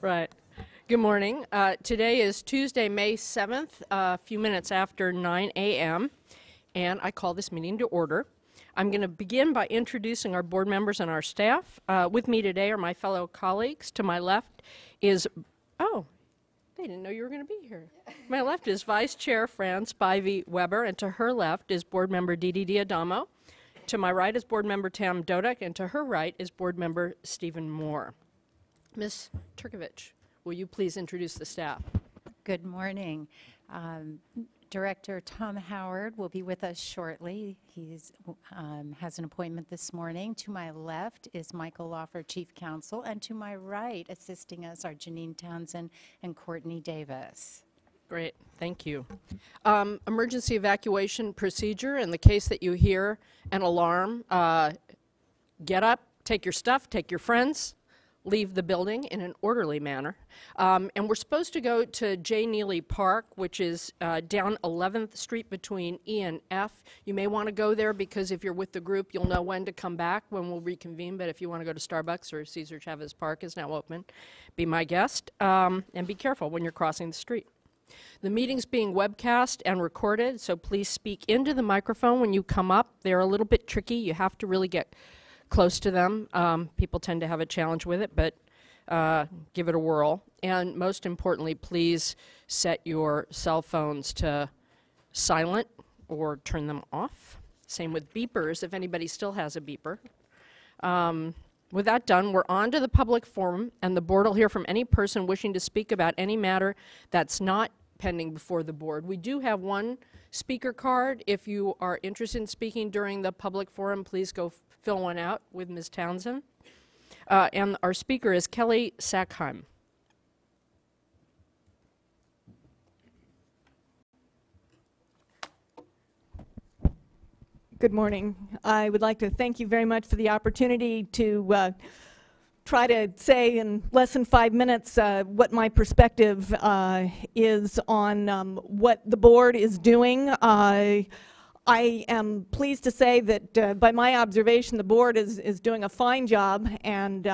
Right. Good morning. Today is Tuesday, May 7th, a few minutes after 9 a.m., and I call this meeting to order. I'm going to begin by introducing our board members and our staff. With me today are my fellow colleagues. To my left is, oh, they didn't know you were going to be here. My left is Vice Chair Fran Spivey Weber, and to her left is Board Member Didi Diadamo. To my right is Board Member Tam Dodek, and to her right is Board Member Stephen Moore. Ms. Turkovich, will you please introduce the staff? Good morning. Director Tom Howard will be with us shortly. He has an appointment this morning. To my left is Michael Lawfer, Chief Counsel, and to my right, assisting us, are Janine Townsend and Courtney Davis. Great, thank you. Emergency evacuation procedure. In the case that you hear an alarm, get up, take your stuff, take your friends, leave the building in an orderly manner. And we're supposed to go to J. Neely Park, which is down 11th Street between E and F. You may want to go there because if you're with the group, you'll know when to come back, when we'll reconvene. But if you want to go to Starbucks or Cesar Chavez Park is now open, be my guest. And be careful when you're crossing the street. The meeting's being webcast and recorded, so please speak into the microphone when you come up. They're a little bit tricky. You have to really get close to them. People tend to have a challenge with it, but give it a whirl. And most importantly, please set your cell phones to silent or turn them off. Same with beepers, if anybody still has a beeper. With that done, we're on to the public forum, and the board will hear from any person wishing to speak about any matter that's not pending before the board. We do have one speaker card. If you are interested in speaking during the public forum, please go fill one out with Ms. Townsend. And our speaker is Kelly Sackheim. Good morning. I would like to thank you very much for the opportunity to try to say in less than 5 minutes what my perspective is on what the board is doing. I am pleased to say that by my observation, the board is doing a fine job, and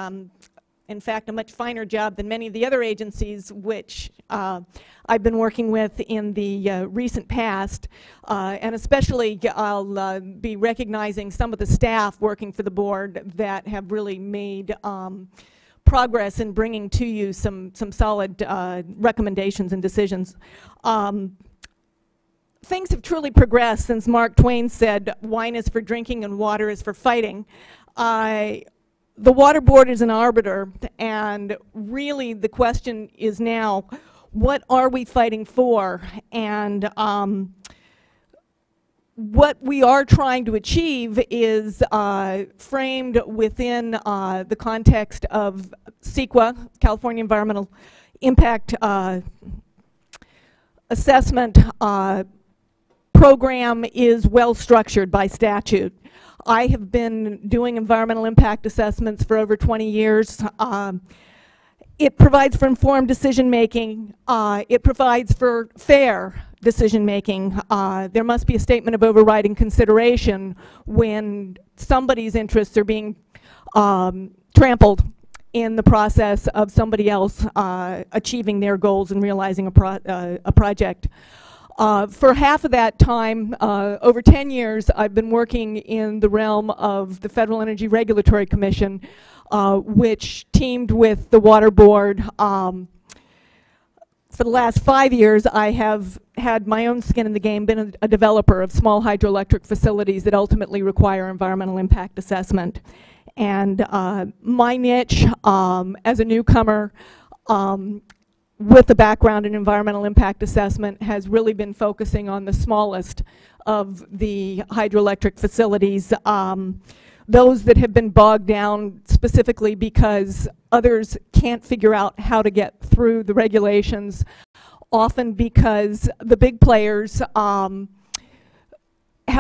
in fact a much finer job than many of the other agencies which I've been working with in the recent past, and especially I'll be recognizing some of the staff working for the board that have really made progress in bringing to you some solid recommendations and decisions. Things have truly progressed since Mark Twain said, "Wine is for drinking and water is for fighting." The Water Board is an arbiter, and really the question is now, what are we fighting for? And what we are trying to achieve is framed within the context of CEQA, California Environmental Impact Assessment program is well structured by statute. I have been doing environmental impact assessments for over 20 years. It provides for informed decision making. It provides for fair decision making. There must be a statement of overriding consideration when somebody's interests are being trampled in the process of somebody else achieving their goals and realizing a project. For half of that time, over 10 years, I've been working in the realm of the Federal Energy Regulatory Commission, which teamed with the Water Board. For the last 5 years, I have had my own skin in the game, been a developer of small hydroelectric facilities that ultimately require environmental impact assessment. And my niche as a newcomer, with a background in environmental impact assessment, has really been focusing on the smallest of the hydroelectric facilities, those that have been bogged down specifically because others can't figure out how to get through the regulations, often because the big players have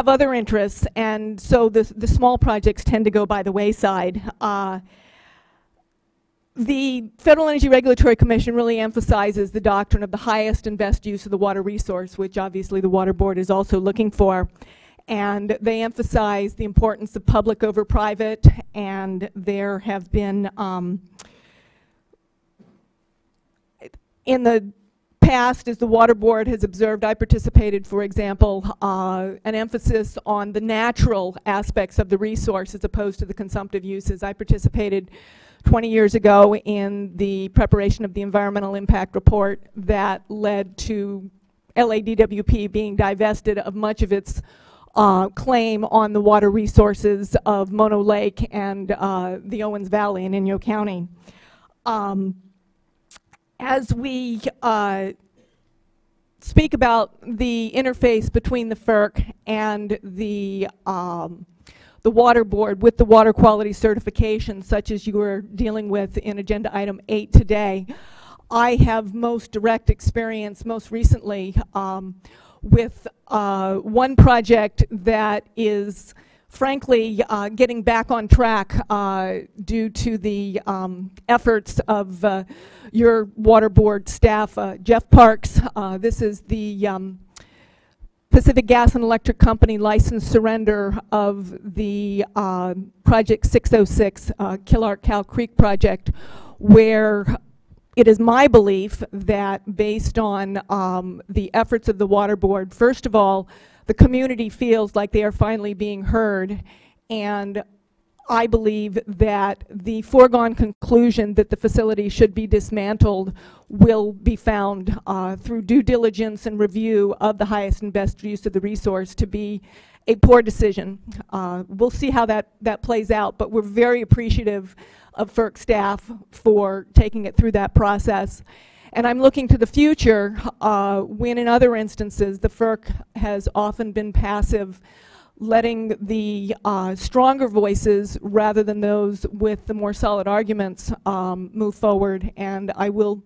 other interests, and so the small projects tend to go by the wayside. The Federal Energy Regulatory Commission really emphasizes the doctrine of the highest and best use of the water resource, which obviously the Water Board is also looking for. And they emphasize the importance of public over private, and there have been In the past, as the Water Board has observed, I participated, for example, an emphasis on the natural aspects of the resource as opposed to the consumptive uses. I participated 20 years ago in the preparation of the environmental impact report that led to LADWP being divested of much of its claim on the water resources of Mono Lake and the Owens Valley in Inyo County. As we speak about the interface between the FERC and the Water Board with the water quality certification, such as you were dealing with in Agenda Item 8 today, I have most direct experience, most recently, with one project that is frankly getting back on track due to the efforts of your Water Board staff, Jeff Parks. This is the Pacific Gas and Electric Company license surrender of the Project 606, Killark Cow Creek project, where it is my belief that based on the efforts of the Water Board, first of all, the community feels like they are finally being heard, and I believe that the foregone conclusion that the facility should be dismantled will be found through due diligence and review of the highest and best use of the resource to be a poor decision. We'll see how that plays out, but we're very appreciative of FERC staff for taking it through that process. And I'm looking to the future when in other instances the FERC has often been passive, letting the stronger voices rather than those with the more solid arguments move forward. And I will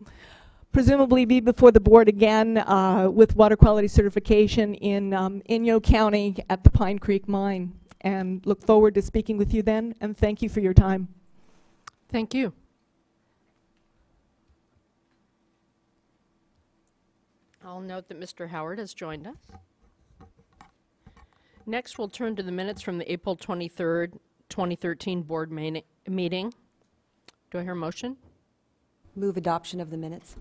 presumably be before the board again with water quality certification in Inyo County at the Pine Creek Mine. And look forward to speaking with you then, and thank you for your time. Thank you. I'll note that Mr. Howard has joined us. Next, we'll turn to the minutes from the April 23rd, 2013 board meeting. Do I hear a motion? Move adoption of the minutes.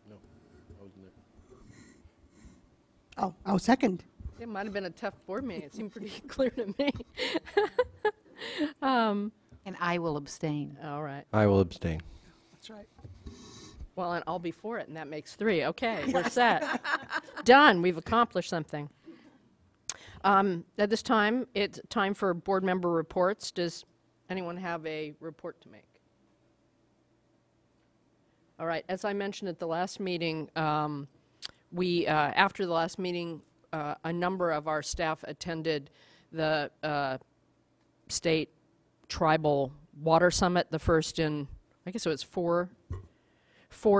No, I wasn't there. Oh, I'll second. It might have been a tough board meeting. It seemed pretty clear to me. And I will abstain. All right. I will abstain. That's right. Well, and I'll be for it, and that makes 3. Okay, we're set. Done. We've accomplished something. At this time, it's time for board member reports. Does anyone have a report to make? All right. As I mentioned at the last meeting, after the last meeting, a number of our staff attended the state tribal water summit, the first in, I guess it was 4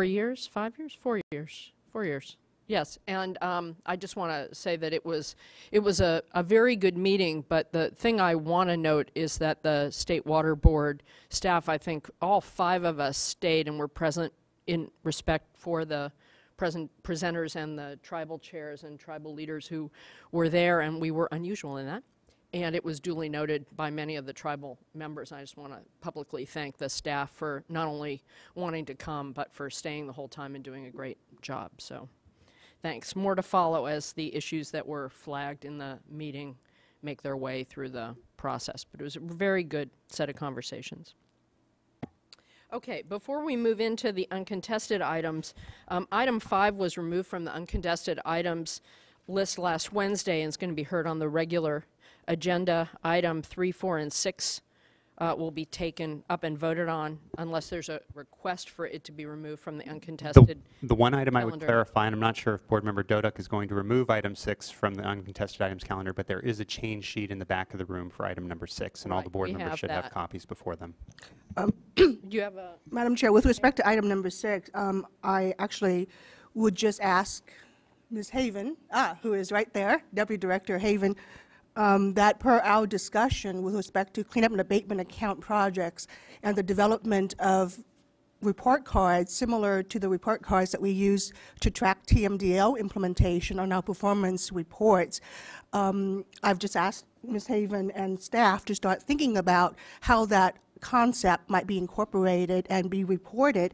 years, 5 years, 4 years, 4 years. Yes, and I just want to say that it was a very good meeting, but the thing I want to note is that the State Water Board staff, I think all 5 of us stayed and were present in respect for the presenters and the tribal chairs and tribal leaders who were there, and we were unusual in that. And it was duly noted by many of the tribal members. I just want to publicly thank the staff for not only wanting to come, but for staying the whole time and doing a great job. So thanks. More to follow as the issues that were flagged in the meeting make their way through the process. But it was a very good set of conversations. Okay, before we move into the uncontested items, item 5 was removed from the uncontested items list last Wednesday and is going to be heard on the regular agenda. Item 3, 4, and 6 will be taken up and voted on unless there's a request for it to be removed from the uncontested The one item calendar. I would clarify, and I'm not sure if Board Member Doduk is going to remove item 6 from the uncontested items calendar, but there is a change sheet in the back of the room for item number 6, and all Right, the board we members have should that. have copies before them. Do you have a... Madam Chair, with respect to item number 6, I actually would just ask Ms. Haven, who is right there, Deputy Director Haven, that per our discussion with respect to cleanup and abatement account projects and the development of report cards similar to the report cards that we use to track TMDL implementation on our performance reports. I've just asked Ms. Haven and staff to start thinking about how that concept might be incorporated and be reported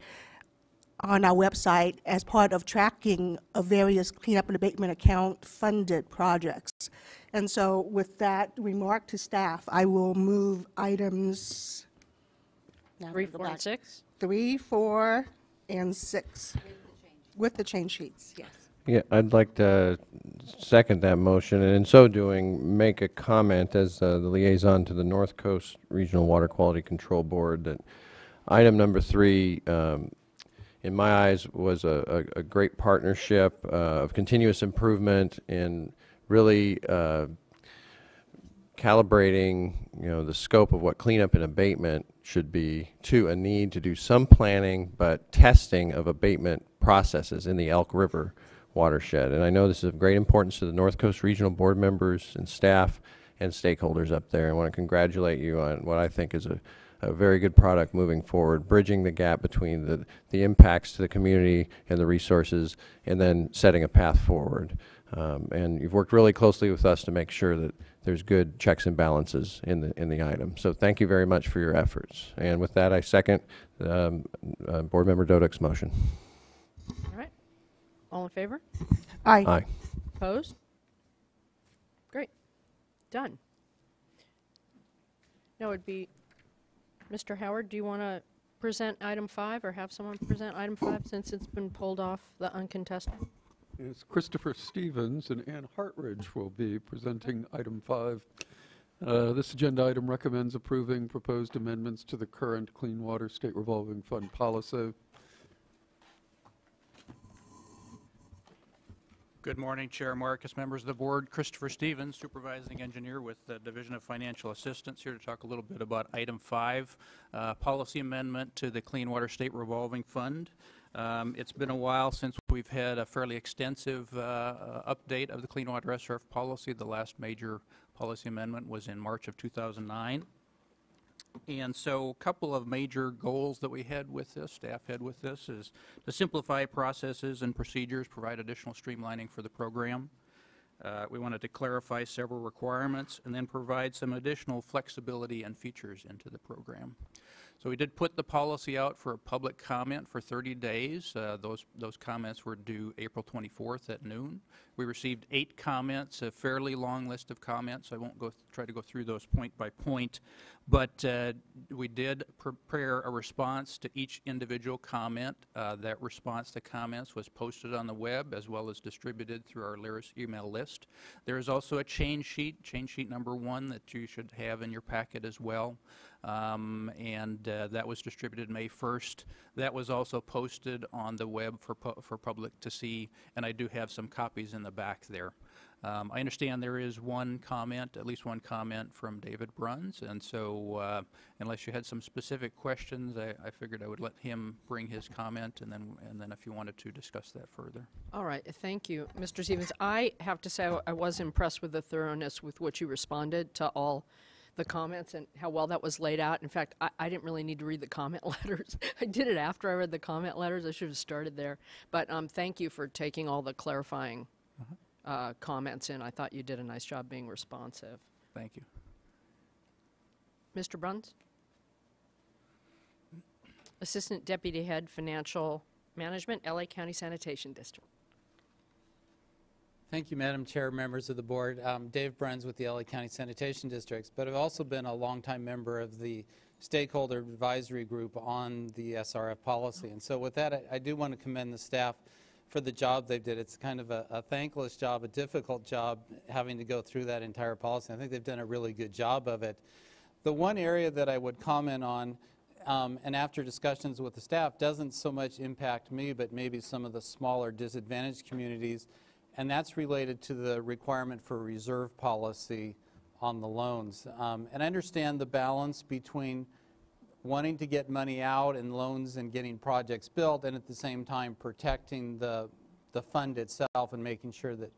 on our website as part of tracking of various cleanup and abatement account funded projects. And so with that remark to staff, I will move items 3, 4, and 6? 3, 4, and 6. With the change sheets, yes. Yeah, I'd like to second that motion, and in so doing, make a comment as the liaison to the North Coast Regional Water Quality Control Board that item number 3, in my eyes, was a great partnership of continuous improvement in really calibrating, the scope of what cleanup and abatement should be to a need to do some planning, but testing of abatement processes in the Elk River watershed. And I know this is of great importance to the North Coast Regional Board members and staff and stakeholders up there. I want to congratulate you on what I think is a very good product moving forward, bridging the gap between the impacts to the community and the resources, and then setting a path forward. And you've worked really closely with us to make sure that there's good checks and balances in the item. So thank you very much for your efforts. And with that, I second Board Member Dodek's motion. All right. All in favor? Aye. Aye. Opposed? Great. Done. Now it'd be, Mr. Howard, do you want to present item 5 or have someone present item 5 since it's been pulled off the uncontested? Yes, Christopher Stevens and Ann Hartridge will be presenting item 5. This agenda item recommends approving proposed amendments to the current Clean Water State Revolving Fund policy. Good morning, Chair Marcus, members of the board. Christopher Stevens, Supervising Engineer with the Division of Financial Assistance, here to talk a little bit about item 5, policy amendment to the Clean Water State Revolving Fund. It's been a while since we've had a fairly extensive update of the Clean Water SRF policy. The last major policy amendment was in March of 2009. And so a couple of major goals that we had with this, staff had with this, is to simplify processes and procedures, provide additional streamlining for the program. We wanted to clarify several requirements and then provide some additional flexibility and features into the program. So we did put the policy out for a public comment for 30 days. Those comments were due April 24th at noon. We received 8 comments, a fairly long list of comments. I won't try to go through those point by point, but we did prepare a response to each individual comment. That response to comments was posted on the web as well as distributed through our Lyris email list. There is also a change sheet number 1 that you should have in your packet as well. That was distributed May 1st. That was also posted on the web for public to see, and I do have some copies in the back there. I understand there is one comment, at least one comment from David Bruns, and so unless you had some specific questions, I figured I would let him bring his comment, and then if you wanted to discuss that further. All right, thank you. Mr. Stevens, I have to say I was impressed with the thoroughness with which you responded to all the comments and how well that was laid out. In fact, I didn't really need to read the comment letters. I did it after I read the comment letters. I should have started there. But thank you for taking all the clarifying comments in. I thought you did a nice job being responsive. Thank you. Mr. Bruns? Assistant Deputy Head Financial Management, LA County Sanitation District. Thank you, Madam Chair, members of the board. Dave Bruns with the LA County Sanitation Districts, but I've also been a longtime member of the Stakeholder Advisory Group on the SRF policy. And so with that, I do want to commend the staff for the job they did. It's kind of a thankless job, a difficult job, having to go through that entire policy. I think they've done a really good job of it. The one area that I would comment on, and after discussions with the staff, doesn't so much impact me, but maybe some of the smaller disadvantaged communities, and that's related to the requirement for reserve policy on the loans. And I understand the balance between wanting to get money out in loans and getting projects built, and at the same time protecting the fund itself and making sure that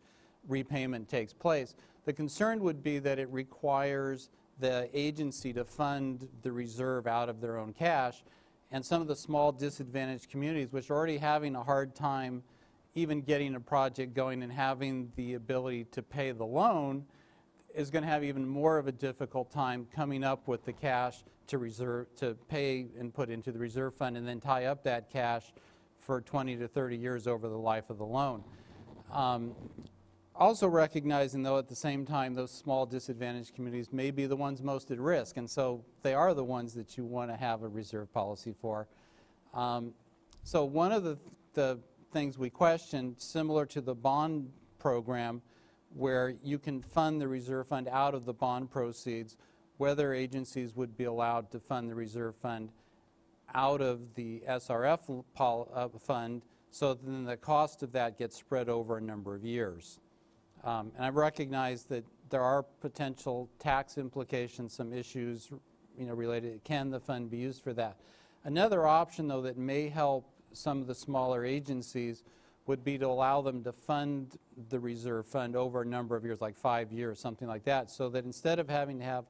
repayment takes place. The concern would be that it requires the agency to fund the reserve out of their own cash, and some of the small disadvantaged communities, which are already having a hard time even getting a project going and having the ability to pay the loan, is going to have even more of a difficult time coming up with the cash to pay and put into the reserve fund and then tie up that cash for 20 to 30 years over the life of the loan. Also recognizing, though, at the same time, those small disadvantaged communities may be the ones most at risk, and so they are the ones that you want to have a reserve policy for. So one of the things we questioned, similar to the bond program, where you can fund the reserve fund out of the bond proceeds, whether agencies would be allowed to fund the reserve fund out of the SRF fund, so then the cost of that gets spread over a number of years. And I recognize that there are potential tax implications, some issues related, can the fund be used for that? Another option, though, that may help some of the smaller agencies would be to allow them to fund the reserve fund over a number of years, like 5 years, something like that, so that instead of having to have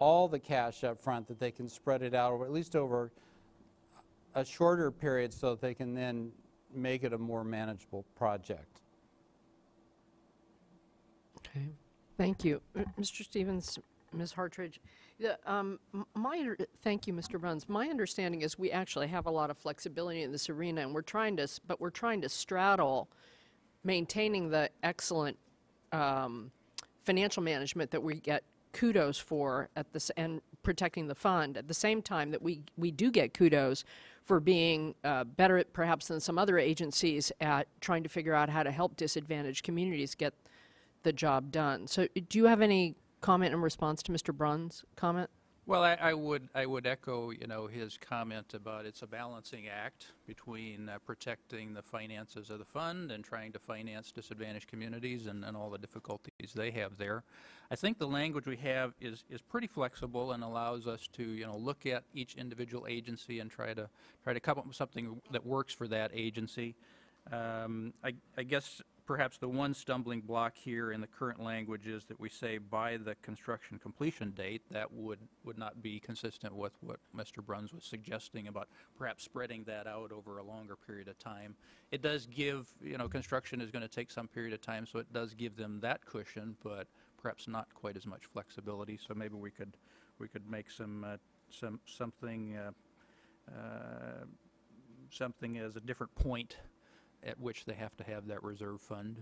all the cash up front, that they can spread it out over, at least over a shorter period, so that they can then make it a more manageable project. Okay, thank you. Mr. Stevens, Ms. Hartridge, thank you, Mr. Bruns. My understanding is we actually have a lot of flexibility in this arena, and we're trying to straddle maintaining the excellent financial management that we get kudos for and protecting the fund at the same time that we do get kudos for being better perhaps than some other agencies at trying to figure out how to help disadvantaged communities get the job done. So do you have any comment in response to Mr. Bruns' comment? Well, I would echo, his comment about it's a balancing act between protecting the finances of the fund and trying to finance disadvantaged communities and all the difficulties they have there. I think the language we have is pretty flexible and allows us to, look at each individual agency and try to come up with something that works for that agency. I guess perhaps the one stumbling block here in the current language is that we say by the construction completion date. That would not be consistent with what Mr. Bruns was suggesting about perhaps spreading that out over a longer period of time. It does give, construction is going to take some period of time, so it does give them that cushion, but perhaps not quite as much flexibility. So maybe we could make something as a different point at which they have to have that reserve fund.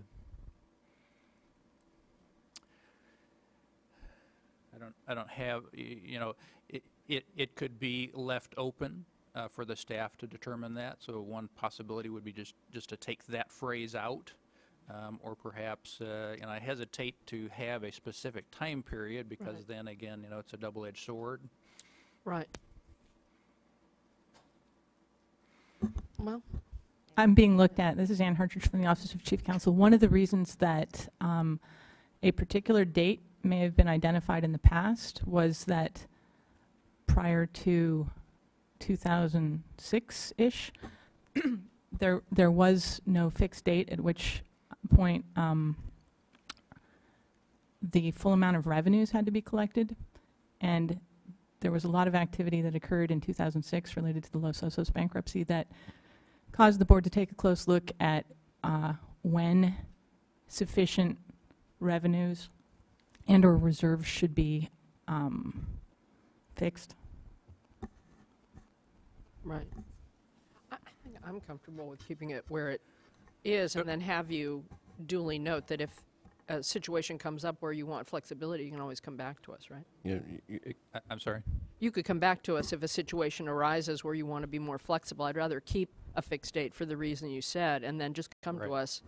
I don't have, it could be left open for the staff to determine that. So one possibility would be just to take that phrase out, or perhaps, I hesitate to have a specific time period because Right. then again, it's a double-edged sword. Right. Well, I'm being looked at. This is Ann Hartridge from the Office of Chief Counsel. One of the reasons that a particular date may have been identified in the past was that prior to 2006-ish, there was no fixed date at which point the full amount of revenues had to be collected, and there was a lot of activity that occurred in 2006 related to the Los Osos bankruptcy that caused the board to take a close look at when sufficient revenues and or reserves should be fixed. right. I think I'm comfortable with keeping it where it is, and then have you duly note that if a situation comes up where you want flexibility, you can always come back to us, right? I'm sorry? You could come back to us if a situation arises where you want to be more flexible. I'd rather keep a fixed date for the reason you said, and then just come to Right. us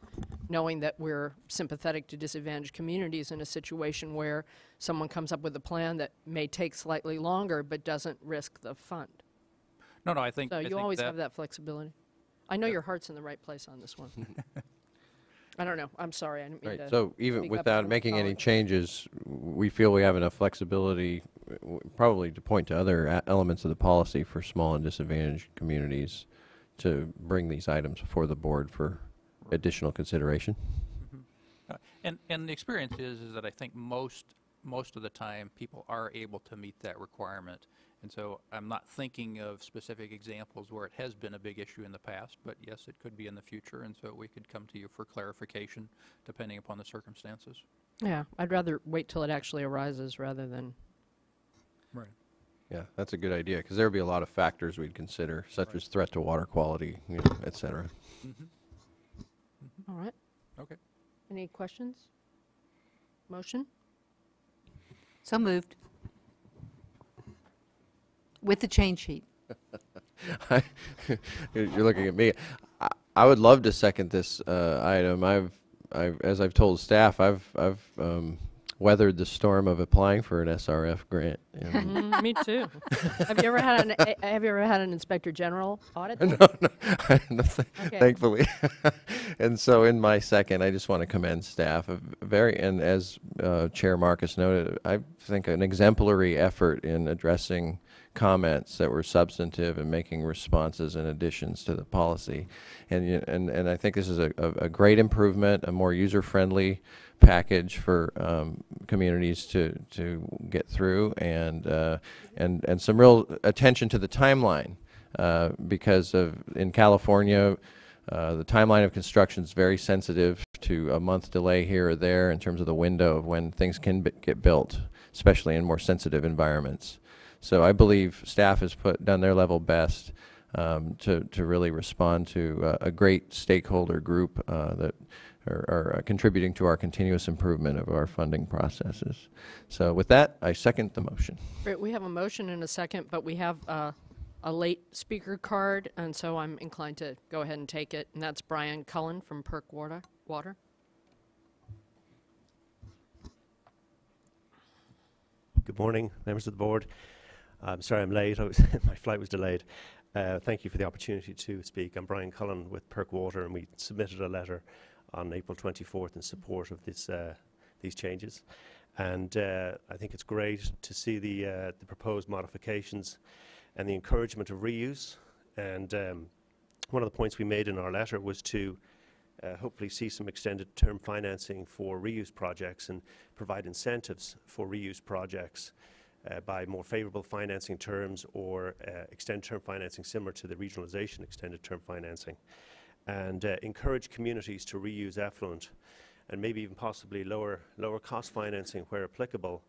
knowing that we're sympathetic to disadvantaged communities in a situation where someone comes up with a plan that may take slightly longer but doesn't risk the fund. No, I think So I you think always have that flexibility. I know your heart's in the right place on this one. I don't know. I'm sorry. I didn't mean Right, to so even speak up without on making any colleague. changes, we feel we have enough flexibility, probably to point to other elements of the policy for small and disadvantaged communities to bring these items before the board for additional consideration. And the experience is that I think most of the time people are able to meet that requirement, And so I'm not thinking of specific examples where it has been a big issue in the past, but yes, it could be in the future, and so we could come to you for clarification depending upon the circumstances. Yeah, I'd rather wait till it actually arises rather than. Right. Yeah, that's a good idea, because there would be a lot of factors we'd consider, such as threat to water quality, et cetera. All right. Okay. Any questions? Motion? So moved. With the change sheet. You're looking at me. I would love to second this item. As I've told staff, I've weathered the storm of applying for an SRF grant. Me too. Have you ever had an inspector general audit? No, thankfully. And so in my second, I just want to commend staff. And as Chair Marcus noted, I think an exemplary effort in addressing comments that were substantive and making responses and additions to the policy. And I think this is a great improvement, a more user-friendly package for communities to get through, and some real attention to the timeline, because in California, the timeline of construction is very sensitive to a month delay here or there in terms of the window of when things can get built, especially in more sensitive environments. So I believe staff has done their level best to really respond to a great stakeholder group that are contributing to our continuous improvement of our funding processes. So with that, I second the motion. Great, we have a motion and a second, but we have a late speaker card, and so I'm inclined to go ahead and take it, and that's Brian Cullen from PERC Water. Good morning, members of the board. I'm sorry I'm late. My flight was delayed. Thank you for the opportunity to speak. I'm Brian Cullen with PERC Water, and we submitted a letter on April 24th in support of these changes. And I think it's great to see the proposed modifications and the encouragement of reuse. And one of the points we made in our letter was to hopefully see some extended term financing for reuse projects and provide incentives for reuse projects by more favorable financing terms or extended term financing similar to the regionalization extended term financing, and encourage communities to reuse effluent and maybe even possibly lower cost financing where applicable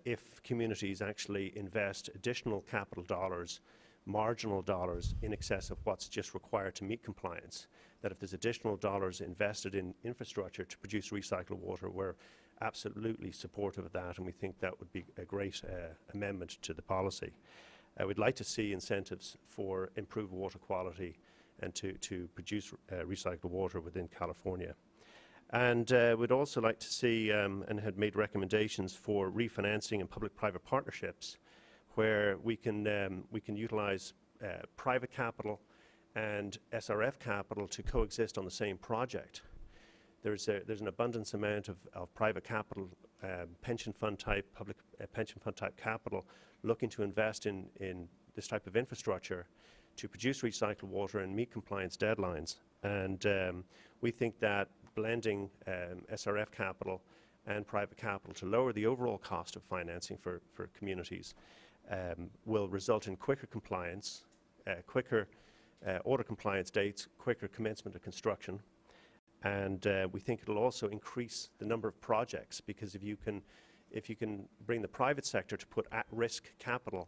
if communities actually invest additional capital dollars, marginal dollars in excess of what's just required to meet compliance. That if there's additional dollars invested in infrastructure to produce recycled water, we're absolutely supportive of that, and we think that would be a great amendment to the policy. We'd like to see incentives for improved water quality and to produce recycled water within California. And we'd also like to see and had made recommendations for refinancing and public-private partnerships where we can utilize private capital and SRF capital to coexist on the same project. There's an abundance amount of private capital, pension fund type, public pension fund type capital looking to invest in this type of infrastructure to produce recycled water and meet compliance deadlines. And we think that blending SRF capital and private capital to lower the overall cost of financing for communities will result in quicker compliance, quicker order compliance dates, quicker commencement of construction. And we think it'll also increase the number of projects, because if you can bring the private sector to put at-risk capital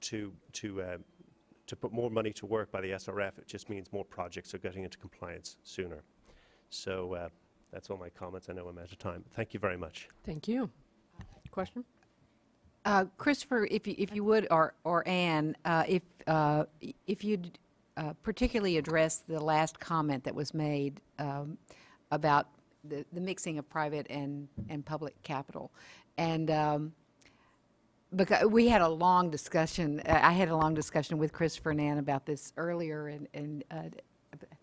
to put more money to work by the SRF, it just means more projects are getting into compliance sooner. So that's all my comments. I know I'm out of time. Thank you very much. Thank you. Question? Christopher, if you would, or Anne, if you'd particularly address the last comment that was made about the mixing of private and public capital. And because we had a long discussion, I had a long discussion with Christopher and Ann about this earlier, and I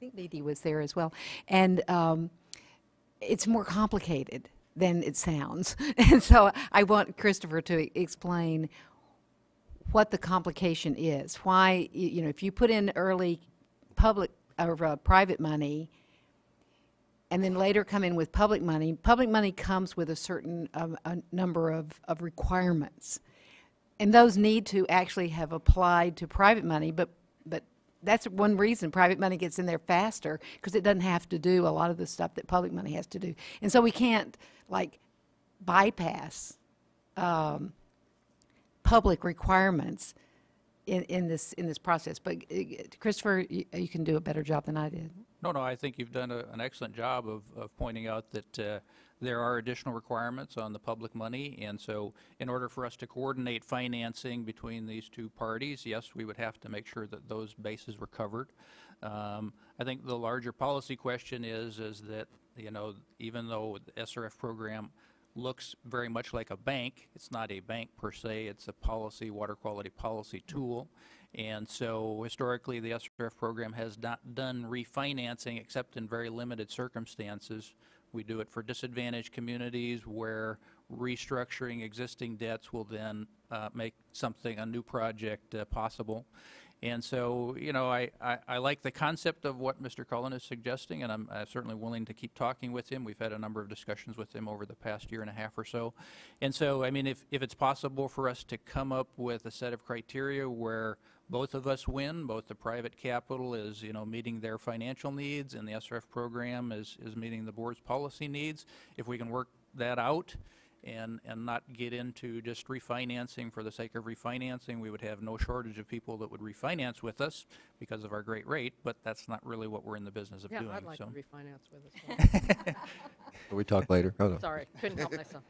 think Dee was there as well. And it's more complicated than it sounds. And so I want Christopher to explain what the complication is. Why, you know, if you put in early public or private money and then later come in with public money comes with a certain number of requirements. And those need to actually have applied to private money, but that's one reason private money gets in there faster, because it doesn't have to do a lot of the stuff that public money has to do. And so we can't, like, bypass public requirements in this process. But Christopher, you can do a better job than I did. No, I think you've done an excellent job of pointing out that there are additional requirements on the public money, and so in order for us to coordinate financing between these two parties, yes, we would have to make sure that those bases were covered. I think the larger policy question is that, you know, even though the SRF program looks very much like a bank, it's not a bank per se, it's a policy, water quality policy tool. And so historically the SRF program has not done refinancing except in very limited circumstances. We do it for disadvantaged communities where restructuring existing debts will then make a new project possible. And so, you know, I like the concept of what Mr. Cullen is suggesting, and I'm certainly willing to keep talking with him. We've had a number of discussions with him over the past year and a half or so. And so, I mean, if it's possible for us to come up with a set of criteria where both of us win, both the private capital is, you know, meeting their financial needs and the SRF program is meeting the board's policy needs, if we can work that out and not get into just refinancing for the sake of refinancing, we would have no shortage of people that would refinance with us because of our great rate, but that's not really what we're in the business of doing. Yeah, I'd like to refinance with us. Will we talk later? Oh, no. Sorry, couldn't help myself.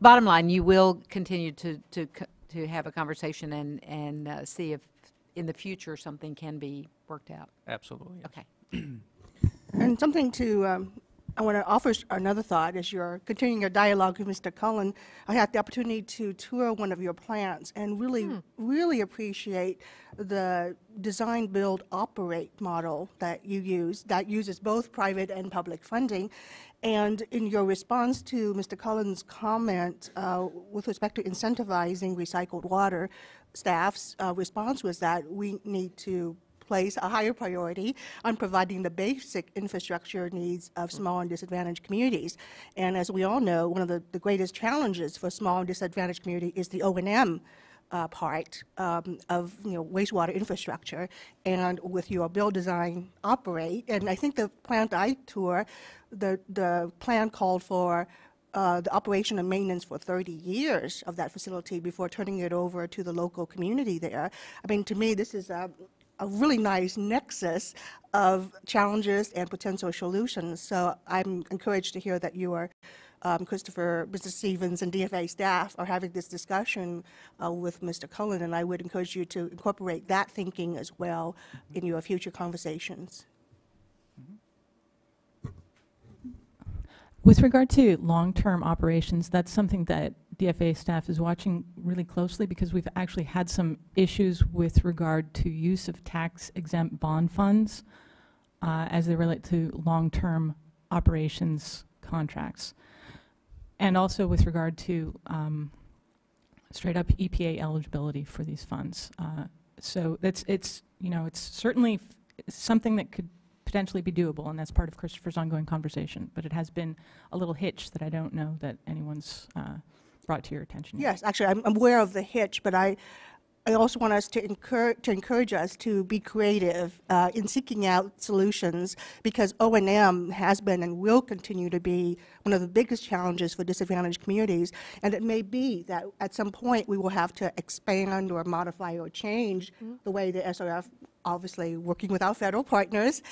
Bottom line, you will continue to have a conversation and see if in the future something can be worked out. Absolutely. Yes. Okay. And something to, I want to offer another thought as you're continuing your dialogue with Mr. Cullen. I had the opportunity to tour one of your plants and really appreciate the design, build, operate model that you use that uses both private and public funding. And in your response to Mr. Cullen's comment with respect to incentivizing recycled water, staff's response was that we need to place a higher priority on providing the basic infrastructure needs of small and disadvantaged communities. And as we all know, one of the greatest challenges for small and disadvantaged community is the O&M part of wastewater infrastructure. And with your build, design, operate, and I think the plant I tour, the plan called for the operation and maintenance for 30 years of that facility before turning it over to the local community there. I mean, to me, this is a really nice nexus of challenges and potential solutions. So I'm encouraged to hear that you are, Christopher, Mr. Stevens, and DFA staff are having this discussion with Mr. Cullen, and I would encourage you to incorporate that thinking as well in your future conversations. With regard to long-term operations, that's something that DFA staff is watching really closely because we've actually had some issues with regard to use of tax-exempt bond funds as they relate to long-term operations contracts. And also with regard to straight-up EPA eligibility for these funds. So it's certainly something that could potentially be doable, and that's part of Christopher's ongoing conversation. But it has been a little hitch that I don't know that anyone's brought to your attention yet. Yes, actually, I'm aware of the hitch, but I also want us to encourage us to be creative in seeking out solutions, because O&M has been and will continue to be one of the biggest challenges for disadvantaged communities. And it may be that at some point we will have to expand or modify or change the way the SRF, obviously working with our federal partners,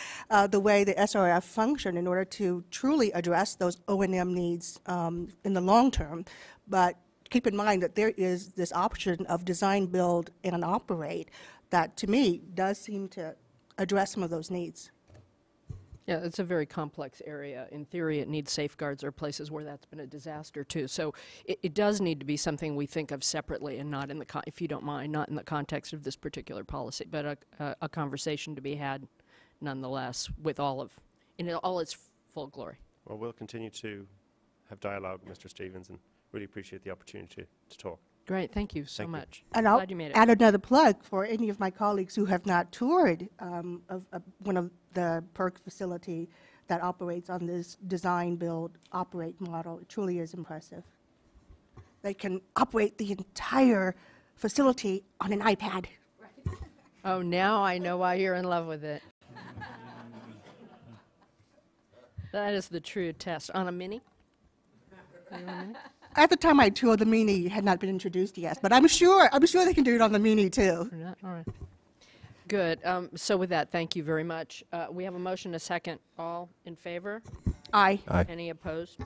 the way the SRF function in order to truly address those O&M needs in the long term. But keep in mind that there is this option of design, build, and operate that, to me, does seem to address some of those needs. Yeah, it's a very complex area. In theory, it needs safeguards or places where that's been a disaster too. So it does need to be something we think of separately and not in the, if you don't mind, not in the context of this particular policy, but a conversation to be had nonetheless with in all its full glory. Well, we'll continue to have dialogue with Mr. Stevens and really appreciate the opportunity to talk. Great, thank you so much. And I'll Glad you made it. add another plug for any of my colleagues who have not toured one of the PERC facility that operates on this design, build, operate model. It truly is impressive. they can operate the entire facility on an iPad. Oh, now I know why you're in love with it. That is the true test. On a Mini? At the time I toured, the Mini had not been introduced yet, but I'm sure they can do it on the Mini too. All right. Good. So with that, thank you very much. We have a motion, a second. All in favor? Aye. Aye. Any opposed?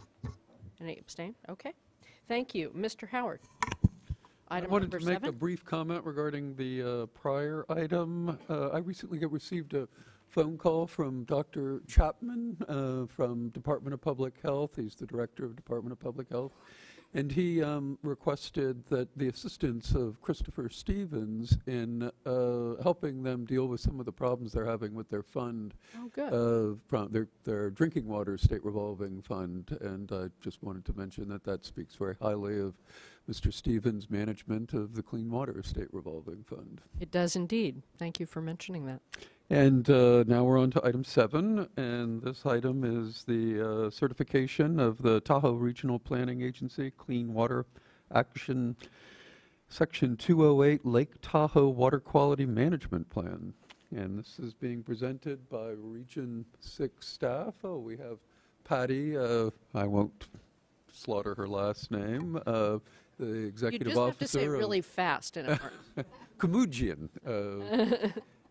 Any abstain? Okay. Thank you. Mr. Howard. I Item wanted number to make 7. a brief comment regarding the prior item. I recently received a phone call from Dr. Chapman from Department of Public Health. He's the director of Department of Public Health. And he requested that the assistance of Christopher Stevens in helping them deal with some of the problems they're having with their fund, Oh, good. from their drinking water state revolving fund. And I just wanted to mention that that speaks very highly of Mr. Stevens' management of the Clean Water State Revolving Fund. It does indeed. Thank you for mentioning that. And now we're on to item 7, and this item is the certification of the Tahoe Regional Planning Agency Clean Water Action Section 208 Lake Tahoe Water Quality Management Plan. And this is being presented by Region 6 staff. Oh, we have Patty, I won't slaughter her last name, the executive You just officer. have to say it really fast in a Kamujian.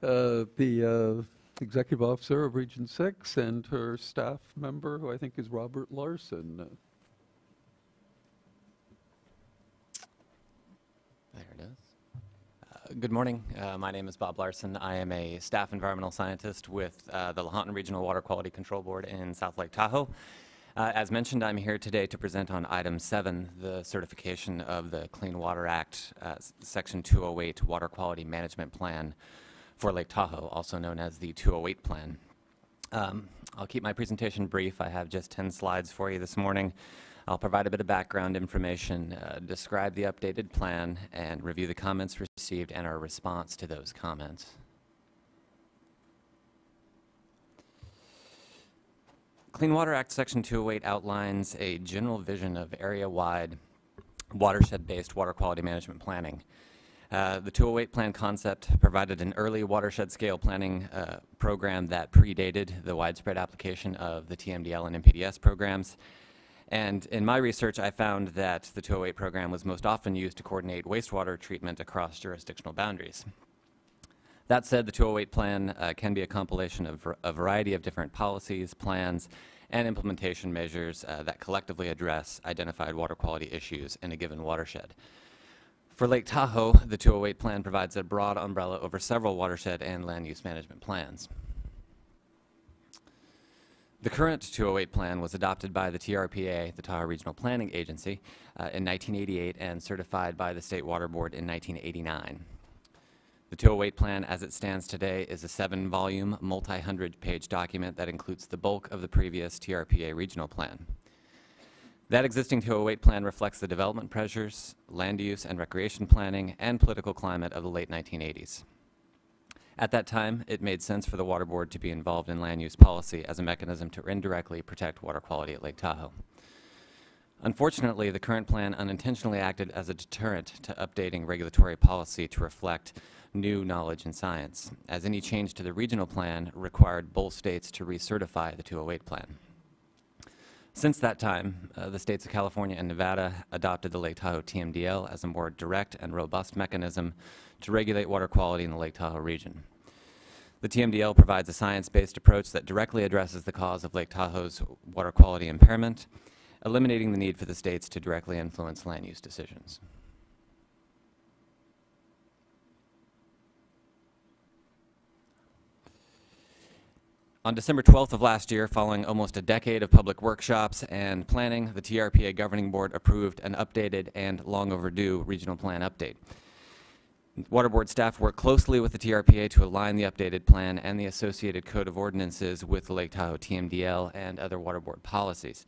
The executive officer of Region 6 and her staff member, who I think is Robert Larson. There it is. Good morning. My name is Bob Larson. I am a staff environmental scientist with the Lahontan Regional Water Quality Control Board in South Lake Tahoe. As mentioned, I'm here today to present on item 7, the certification of the Clean Water Act, Section 208 Water Quality Management Plan for Lake Tahoe, also known as the 208 Plan. I'll keep my presentation brief. I have just 10 slides for you this morning. I'll provide a bit of background information, describe the updated plan, and review the comments received and our response to those comments. Clean Water Act Section 208 outlines a general vision of area-wide watershed-based water quality management planning. The 208 plan concept provided an early watershed scale planning program that predated the widespread application of the TMDL and MPDS programs. And in my research, I found that the 208 program was most often used to coordinate wastewater treatment across jurisdictional boundaries. That said, the 208 plan can be a compilation of a variety of different policies, plans, and implementation measures that collectively address identified water quality issues in a given watershed. For Lake Tahoe, the 208 plan provides a broad umbrella over several watershed and land use management plans. The current 208 plan was adopted by the TRPA, the Tahoe Regional Planning Agency, in 1988 and certified by the State Water Board in 1989. The 208 plan, as it stands today, is a 7-volume, multi-100-page document that includes the bulk of the previous TRPA regional plan. That existing 208 plan reflects the development pressures, land use and recreation planning, and political climate of the late 1980s. At that time, it made sense for the Water Board to be involved in land use policy as a mechanism to indirectly protect water quality at Lake Tahoe. Unfortunately, the current plan unintentionally acted as a deterrent to updating regulatory policy to reflect new knowledge and science, as any change to the regional plan required both states to recertify the 208 plan. Since that time, the states of California and Nevada adopted the Lake Tahoe TMDL as a more direct and robust mechanism to regulate water quality in the Lake Tahoe region. The TMDL provides a science-based approach that directly addresses the cause of Lake Tahoe's water quality impairment, eliminating the need for the states to directly influence land use decisions. On December 12th of last year, following almost a decade of public workshops and planning, the TRPA Governing Board approved an updated and long overdue regional plan update. Water Board staff worked closely with the TRPA to align the updated plan and the associated code of ordinances with the Lake Tahoe TMDL and other Water Board policies.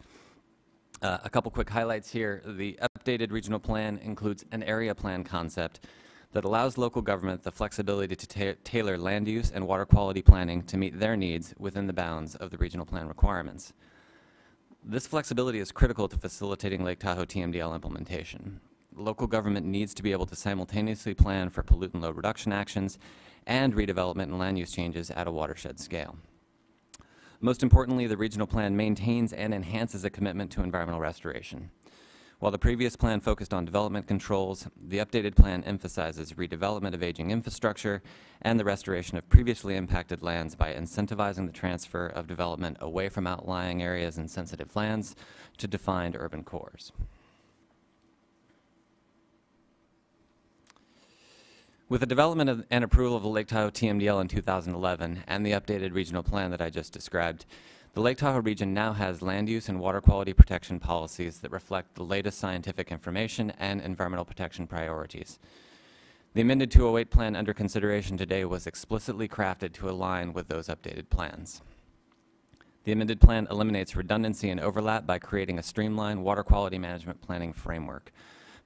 A couple quick highlights here. The updated regional plan includes an area plan concept that allows local government the flexibility to tailor land use and water quality planning to meet their needs within the bounds of the regional plan requirements. This flexibility is critical to facilitating Lake Tahoe TMDL implementation. Local government needs to be able to simultaneously plan for pollutant load reduction actions and redevelopment and land use changes at a watershed scale. Most importantly, the regional plan maintains and enhances a commitment to environmental restoration. While the previous plan focused on development controls, the updated plan emphasizes redevelopment of aging infrastructure and the restoration of previously impacted lands by incentivizing the transfer of development away from outlying areas and sensitive lands to defined urban cores. With the development and approval of the Lake Tahoe TMDL in 2011 and the updated regional plan that I just described, the Lake Tahoe region now has land use and water quality protection policies that reflect the latest scientific information and environmental protection priorities. The amended 208 plan under consideration today was explicitly crafted to align with those updated plans. The amended plan eliminates redundancy and overlap by creating a streamlined water quality management planning framework.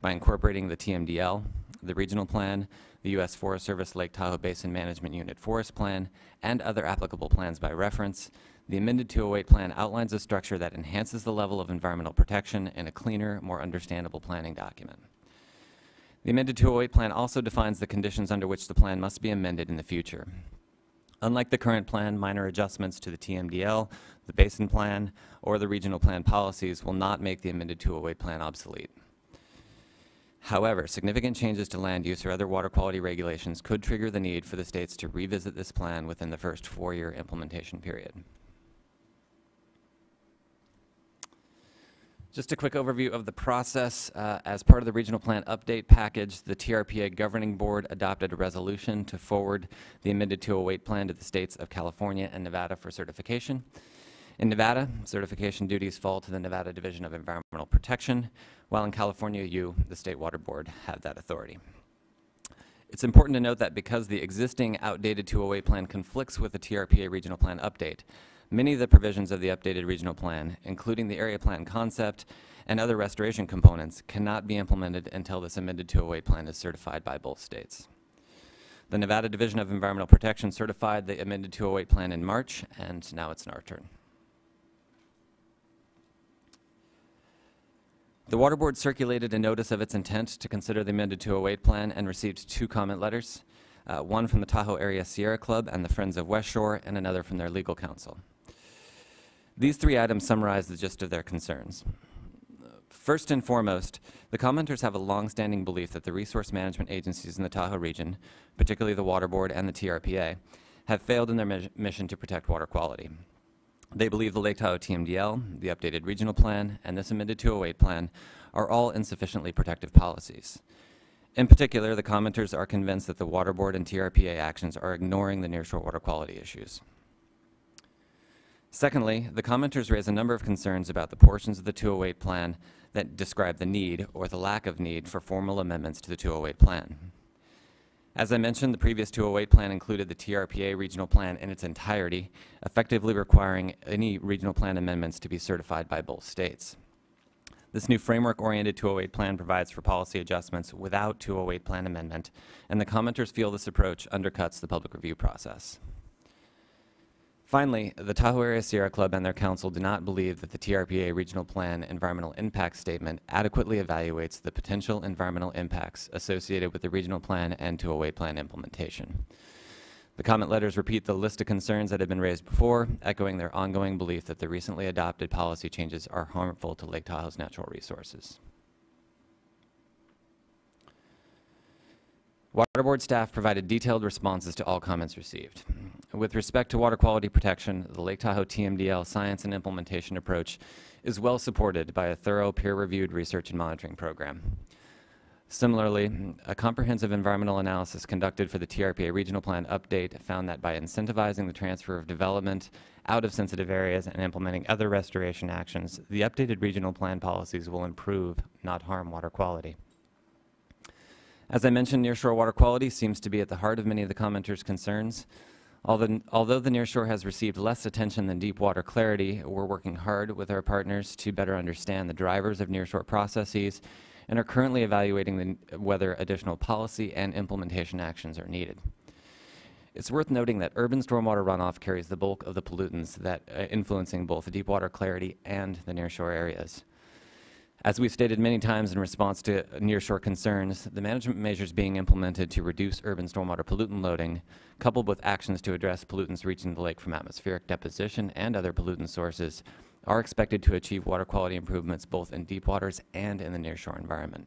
By incorporating the TMDL, the regional plan, the U.S. Forest Service Lake Tahoe Basin Management Unit Forest Plan, and other applicable plans by reference, the amended 208 plan outlines a structure that enhances the level of environmental protection in a cleaner, more understandable planning document. The amended 208 plan also defines the conditions under which the plan must be amended in the future. Unlike the current plan, minor adjustments to the TMDL, the Basin Plan, or the regional plan policies will not make the amended 208 plan obsolete. However, significant changes to land use or other water quality regulations could trigger the need for the states to revisit this plan within the first 4-year implementation period. Just a quick overview of the process. As part of the regional plan update package, the TRPA Governing Board adopted a resolution to forward the amended 208 plan to the states of California and Nevada for certification. In Nevada, certification duties fall to the Nevada Division of Environmental Protection, while in California, the State Water Board, have that authority. It's important to note that because the existing outdated 208 plan conflicts with the TRPA regional plan update, many of the provisions of the updated regional plan, including the area plan concept and other restoration components, cannot be implemented until this amended 208 plan is certified by both states. The Nevada Division of Environmental Protection certified the amended 208 plan in March, and now it's our turn. The Water Board circulated a notice of its intent to consider the amended 208 plan and received 2 comment letters, one from the Tahoe Area Sierra Club and the Friends of West Shore, and another from their legal counsel. These 3 items summarize the gist of their concerns. First and foremost, the commenters have a long-standing belief that the resource management agencies in the Tahoe region, particularly the Water Board and the TRPA, have failed in their mission to protect water quality. They believe the Lake Tahoe TMDL, the updated regional plan, and this amended 208 plan are all insufficiently protective policies. In particular, the commenters are convinced that the Water Board and TRPA actions are ignoring the nearshore water quality issues. Secondly, the commenters raise a number of concerns about the portions of the 208 plan that describe the need or the lack of need for formal amendments to the 208 plan. As I mentioned, the previous 208 plan included the TRPA regional plan in its entirety, effectively requiring any regional plan amendments to be certified by both states. This new framework-oriented 208 plan provides for policy adjustments without 208 plan amendment, and the commenters feel this approach undercuts the public review process. Finally, the Tahoe Area Sierra Club and their council do not believe that the TRPA Regional Plan Environmental Impact Statement adequately evaluates the potential environmental impacts associated with the regional plan and 208 plan implementation. The comment letters repeat the list of concerns that have been raised before, echoing their ongoing belief that the recently adopted policy changes are harmful to Lake Tahoe's natural resources. Water Board staff provided detailed responses to all comments received. With respect to water quality protection, the Lake Tahoe TMDL science and implementation approach is well supported by a thorough peer-reviewed research and monitoring program. Similarly, a comprehensive environmental analysis conducted for the TRPA regional plan update found that by incentivizing the transfer of development out of sensitive areas and implementing other restoration actions, the updated regional plan policies will improve, not harm, water quality. As I mentioned, nearshore water quality seems to be at the heart of many of the commenters' concerns. Although the nearshore has received less attention than deep water clarity, we're working hard with our partners to better understand the drivers of nearshore processes and are currently evaluating whether additional policy and implementation actions are needed. It's worth noting that urban stormwater runoff carries the bulk of the pollutants that influencing both the deep water clarity and the nearshore areas. As we've stated many times in response to nearshore concerns, the management measures being implemented to reduce urban stormwater pollutant loading, coupled with actions to address pollutants reaching the lake from atmospheric deposition and other pollutant sources, are expected to achieve water quality improvements both in deep waters and in the nearshore environment.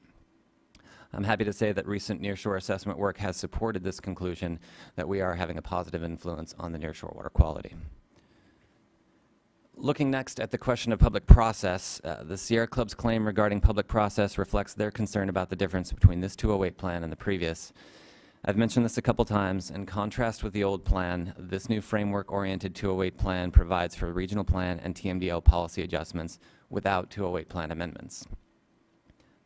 I'm happy to say that recent nearshore assessment work has supported this conclusion that we are having a positive influence on the nearshore water quality. Looking next at the question of public process, the Sierra Club's claim regarding public process reflects their concern about the difference between this 208 plan and the previous. I've mentioned this a couple times. In contrast with the old plan, this new framework-oriented 208 plan provides for regional plan and TMDL policy adjustments without 208 plan amendments.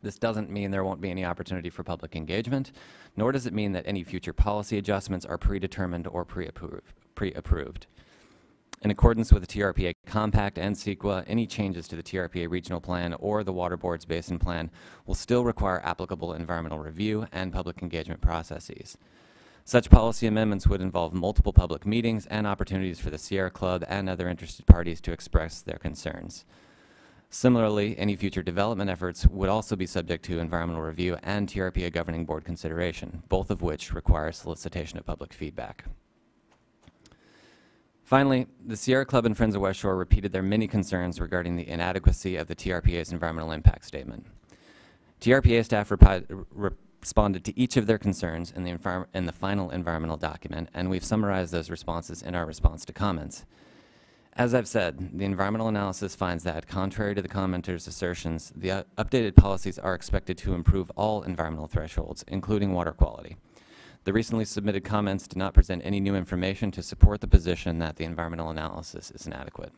This doesn't mean there won't be any opportunity for public engagement, nor does it mean that any future policy adjustments are predetermined or pre-approved. In accordance with the TRPA Compact and CEQA, any changes to the TRPA Regional Plan or the Water Board's Basin Plan will still require applicable environmental review and public engagement processes. Such policy amendments would involve multiple public meetings and opportunities for the Sierra Club and other interested parties to express their concerns. Similarly, any future development efforts would also be subject to environmental review and TRPA Governing Board consideration, both of which require solicitation of public feedback. Finally, the Sierra Club and Friends of West Shore repeated their many concerns regarding the inadequacy of the TRPA's environmental impact statement. TRPA staff responded to each of their concerns in the final environmental document, and we've summarized those responses in our response to comments. As I've said, the environmental analysis finds that, contrary to the commenters' assertions, the updated policies are expected to improve all environmental thresholds, including water quality. The recently submitted comments do not present any new information to support the position that the environmental analysis is inadequate.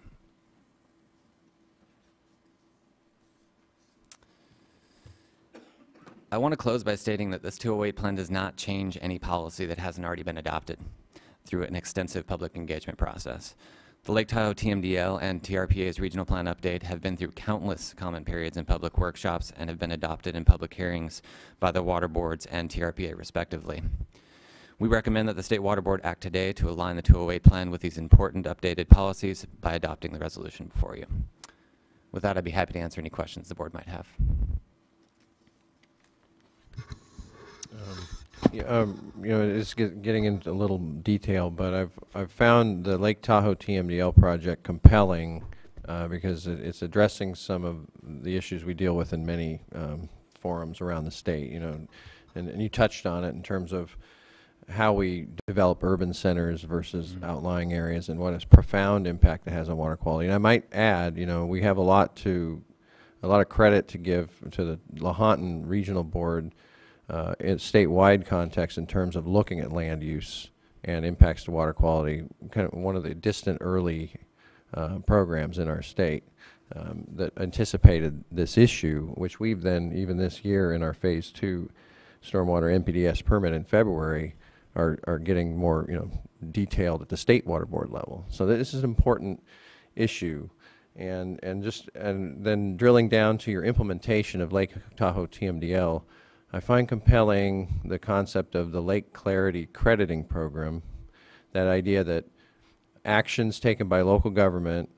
I want to close by stating that this 208 plan does not change any policy that hasn't already been adopted through an extensive public engagement process. The Lake Tahoe TMDL and TRPA's regional plan update have been through countless comment periods and public workshops and have been adopted in public hearings by the water boards and TRPA respectively. We recommend that the State Water Board act today to align the 208 plan with these important updated policies by adopting the resolution before you. With that, I'd be happy to answer any questions the board might have. It's getting into a little detail, but I've found the Lake Tahoe TMDL project compelling because it's addressing some of the issues we deal with in many forums around the state. And you touched on it in terms of how we develop urban centers versus outlying areas and what a profound impact it has on water quality. And I might add, we have a lot of credit to give to the Lahontan Regional Board in statewide context in terms of looking at land use and impacts to water quality, kind of one of the distant early programs in our state that anticipated this issue, which we've then, even this year in our Phase 2 stormwater NPDES permit in February, are getting more detailed at the State Water Board level. So this is an important issue. And then drilling down to your implementation of Lake Tahoe TMDL, I find compelling the concept of the Lake Clarity Crediting Program, that idea that actions taken by local government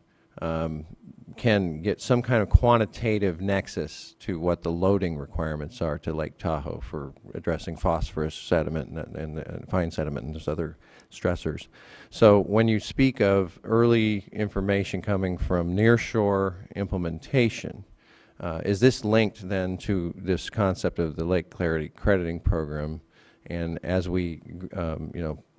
can get some kind of quantitative nexus to what the loading requirements are to Lake Tahoe for addressing phosphorus sediment and fine sediment and those other stressors. So when you speak of early information coming from nearshore implementation, is this linked then to this concept of the Lake Clarity Crediting Program? And as we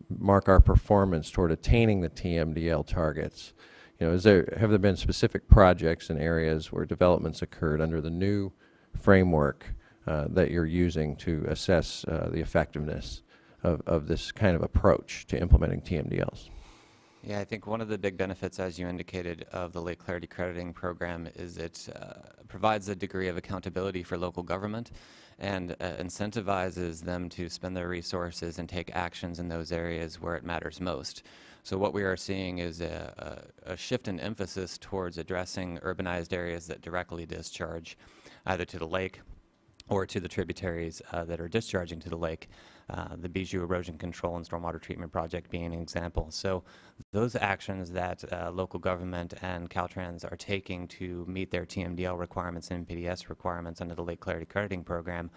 mark our performance toward attaining the TMDL targets, have there been specific projects in areas where developments occurred under the new framework that you're using to assess the effectiveness of this kind of approach to implementing TMDLs? Yeah, I think one of the big benefits, as you indicated, of the Lake Clarity Crediting Program is it provides a degree of accountability for local government and incentivizes them to spend their resources and take actions in those areas where it matters most. So what we are seeing is a shift in emphasis towards addressing urbanized areas that directly discharge either to the lake or to the tributaries that are discharging to the lake, the Bijou erosion control and stormwater treatment project being an example. So those actions that local government and Caltrans are taking to meet their TMDL requirements and NPDES requirements under the Lake Clarity Crediting Program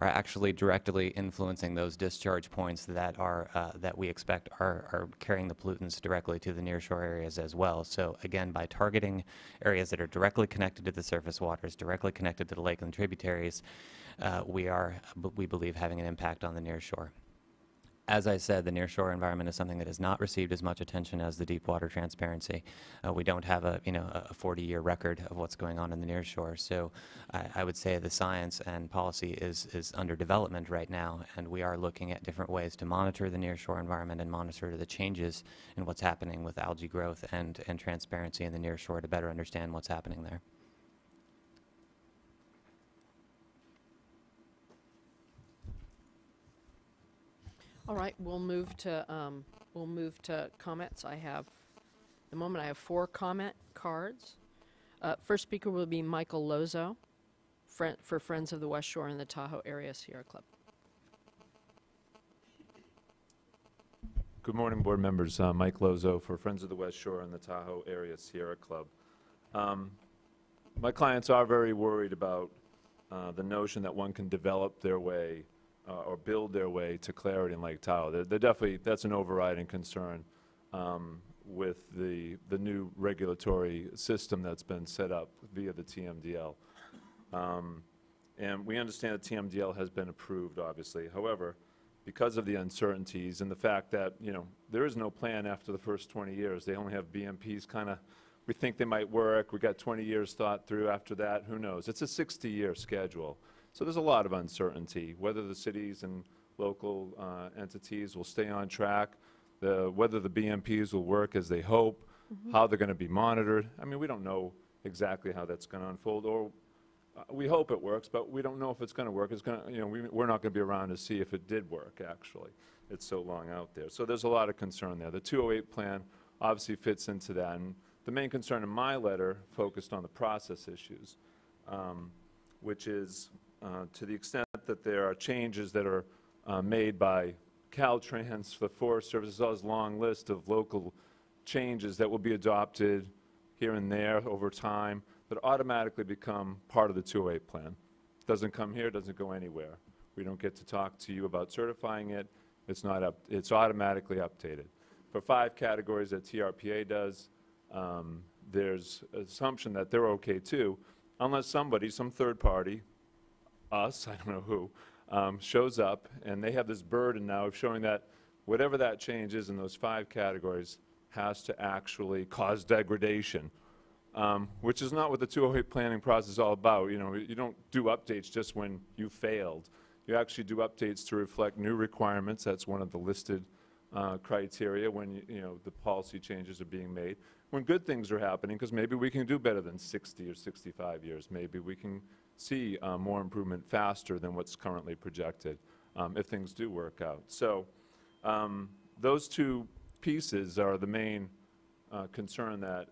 are actually directly influencing those discharge points that are that we expect are carrying the pollutants directly to the nearshore areas as well. So again, by targeting areas that are directly connected to the surface waters, directly connected to the lake and the tributaries, we believe, having an impact on the nearshore. As I said, the nearshore environment is something that has not received as much attention as the deep water transparency. We don't have a 40-year record of what's going on in the nearshore. So I would say the science and policy is under development right now, and we are looking at different ways to monitor the nearshore environment and monitor the changes in what's happening with algae growth and transparency in the nearshore to better understand what's happening there. All right, we'll move to comments. I have, at the moment, I have 4 comment cards. First speaker will be Michael Lozo, for Friends of the West Shore and the Tahoe Area Sierra Club. Good morning, board members. Mike Lozo for Friends of the West Shore and the Tahoe Area Sierra Club. My clients are very worried about the notion that one can develop their way or build their way to clarity in Lake Tahoe. They're definitely, that's an overriding concern with the new regulatory system that's been set up via the TMDL. And we understand that TMDL has been approved, obviously. However, because of the uncertainties and the fact that, there is no plan after the first 20 years. They only have BMPs kind of, we think they might work. We got 20 years thought through. After that, who knows? It's a 60-year schedule. So there's a lot of uncertainty, whether the cities and local entities will stay on track, whether the BMPs will work as they hope, how they're going to be monitored. I mean, we don't know exactly how that's going to unfold, or we hope it works, but we don't know if it's going to work. It's going to, we're not going to be around to see if it did work, actually. It's so long out there. So there's a lot of concern there. The 208 plan obviously fits into that. And the main concern in my letter focused on the process issues, which is to the extent that there are changes that are made by Caltrans, the Forest Service, as well as a long list of local changes that will be adopted here and there over time that automatically become part of the 208 plan. It doesn't come here, doesn't go anywhere. We don't get to talk to you about certifying it. It's not up, it's automatically updated. For 5 categories that TRPA does, there's an assumption that they're okay too, unless somebody, some third party, us, I don't know who, shows up, and they have this burden now of showing that whatever that change is in those 5 categories has to actually cause degradation, which is not what the 208 planning process is all about. You don't do updates just when you failed. You actually do updates to reflect new requirements. That's one of the listed criteria when the policy changes are being made. When good things are happening, because maybe we can do better than 60 or 65 years. Maybe we can see more improvement faster than what's currently projected if things do work out. So those 2 pieces are the main concern that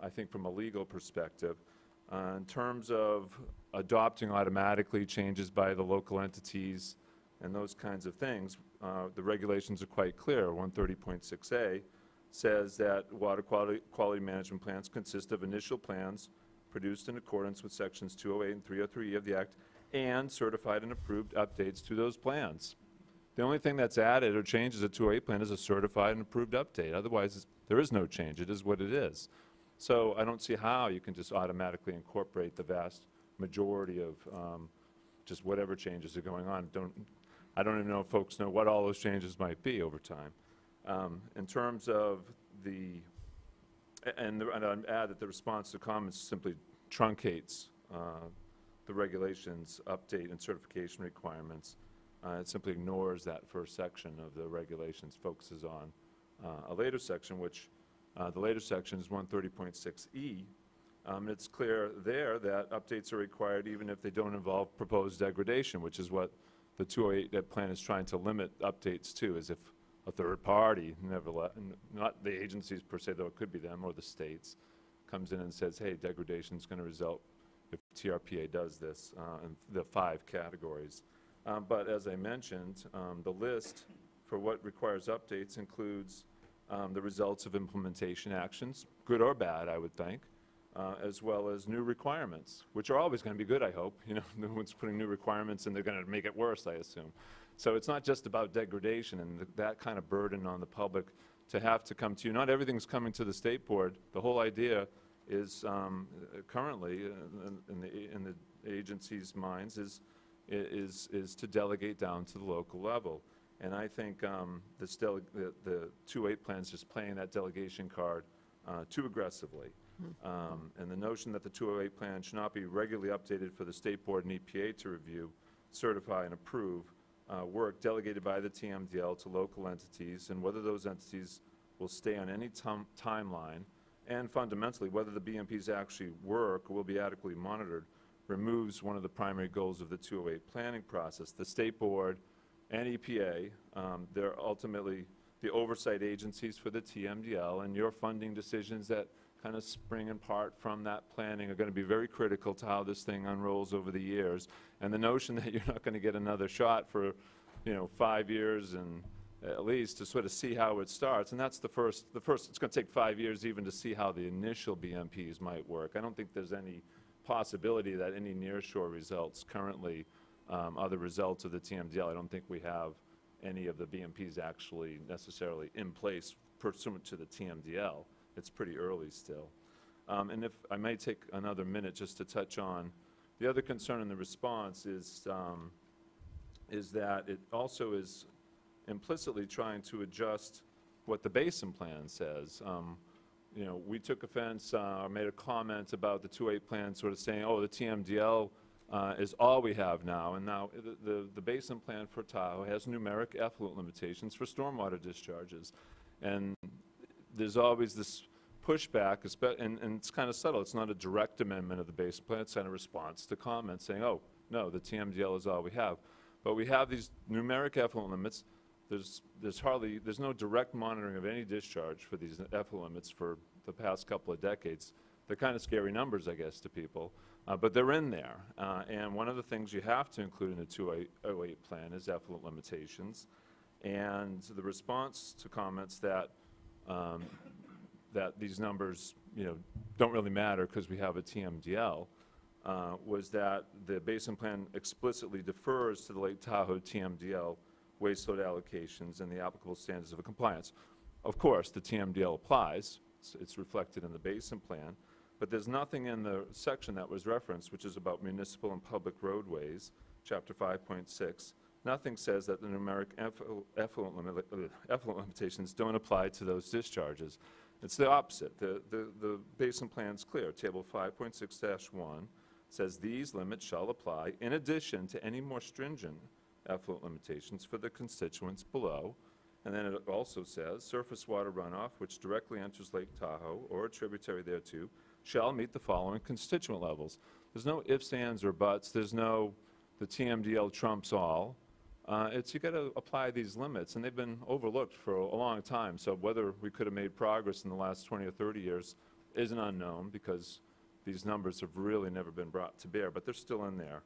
I think from a legal perspective. In terms of adopting automatically changes by the local entities and those kinds of things, the regulations are quite clear. 130.6a says that water quality management plans consist of initial plans produced in accordance with sections 208 and 303E of the Act and certified and approved updates to those plans. The only thing that's added or changed as a 208 plan is a certified and approved update. Otherwise, there is no change. It is what it is. So I don't see how you can just automatically incorporate the vast majority of just whatever changes are going on. I don't even know if folks know what all those changes might be over time. In terms of and I'd add that the response to comments simply truncates the regulations update and certification requirements. It simply ignores that first section of the regulations, focuses on a later section, which the later section is 130.6e. And it's clear there that updates are required even if they don't involve proposed degradation, which is what the 208 plan is trying to limit updates to, as if a third party, not the agencies per se, though it could be them or the states, comes in and says, hey, degradation is going to result if TRPA does this in the 5 categories. But as I mentioned, the list for what requires updates includes the results of implementation actions, good or bad, I would think, as well as new requirements, which are always going to be good, I hope. You know, no one's putting new requirements and they're going to make it worse, I assume. So it's not just about degradation and that kind of burden on the public to have to come to you. Not everything's coming to the State Board. The whole idea is currently in the agency's minds is to delegate down to the local level. And I think the 2-8 plan is just playing that delegation card too aggressively. And the notion that the 208 plan should not be regularly updated for the State Board and EPA to review, certify, and approve work delegated by the TMDL to local entities, and whether those entities will stay on any timeline, and fundamentally whether the BMPs actually work or will be adequately monitored, removes one of the primary goals of the 208 planning process. The State Board and EPA, they're ultimately the oversight agencies for the TMDL, and your funding decisions that kind of spring in part from that planning are going to be very critical to how this thing unrolls over the years. And the notion that you're not going to get another shot for, 5 years and at least to sort of see how it starts, and that's the first, it's going to take 5 years even to see how the initial BMPs might work. I don't think there's any possibility that any nearshore results currently are the results of the TMDL. I don't think we have any of the BMPs actually necessarily in place pursuant to the TMDL. It's pretty early still. And if I may take another minute just to touch on, the other concern in the response is that it also is implicitly trying to adjust what the basin plan says. We took offense, made a comment about the 2-8 plan sort of saying, oh, the TMDL is all we have now. And now the basin plan for Tahoe has numeric effluent limitations for stormwater discharges. And there's always this pushback, and it's kind of subtle. It's not a direct amendment of the basin plan. It's kind of response to comments saying, oh, no, the TMDL is all we have. But we have these numeric effluent limits. There's no direct monitoring of any discharge for these effluent limits for the past couple of decades. They're kind of scary numbers, I guess, to people, but they're in there. And one of the things you have to include in the 208 plan is effluent limitations. And the response to comments that that these numbers, don't really matter because we have a TMDL, was that the basin plan explicitly defers to the Lake Tahoe TMDL waste load allocations and the applicable standards of compliance. Of course, the TMDL applies. It's reflected in the basin plan. But there's nothing in the section that was referenced, which is about municipal and public roadways, Chapter 5.6. Nothing says that the numeric effluent limitations don't apply to those discharges. It's the opposite. The basin plan is clear. Table 5.6-1 says these limits shall apply in addition to any more stringent effluent limitations for the constituents below. And then it also says surface water runoff which directly enters Lake Tahoe or a tributary thereto shall meet the following constituent levels. There's no ifs, ands, or buts. There's no the TMDL trumps all. You got to apply these limits, and they've been overlooked for a long time. So whether we could have made progress in the last 20 or 30 years is an unknown because these numbers have really never been brought to bear, but they're still in there.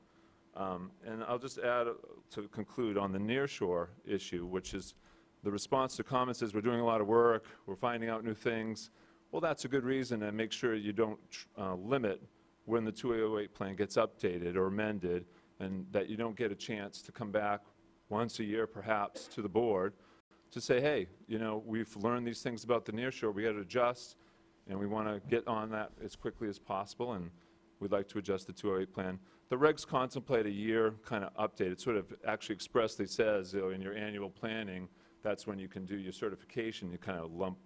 And I'll just add to conclude on the nearshore issue, which is the response to comments is we're doing a lot of work, we're finding out new things. Well, that's a good reason to make sure you don't limit when the 208 plan gets updated or amended, and that you don't get a chance to come back once a year perhaps to the board to say, hey, we've learned these things about the nearshore, we got to adjust, and we want to get on that as quickly as possible, and we'd like to adjust the 208 plan. The regs contemplate a year kind of update. It sort of actually expressly says, in your annual planning, that's when you can do your certification. You kind of lump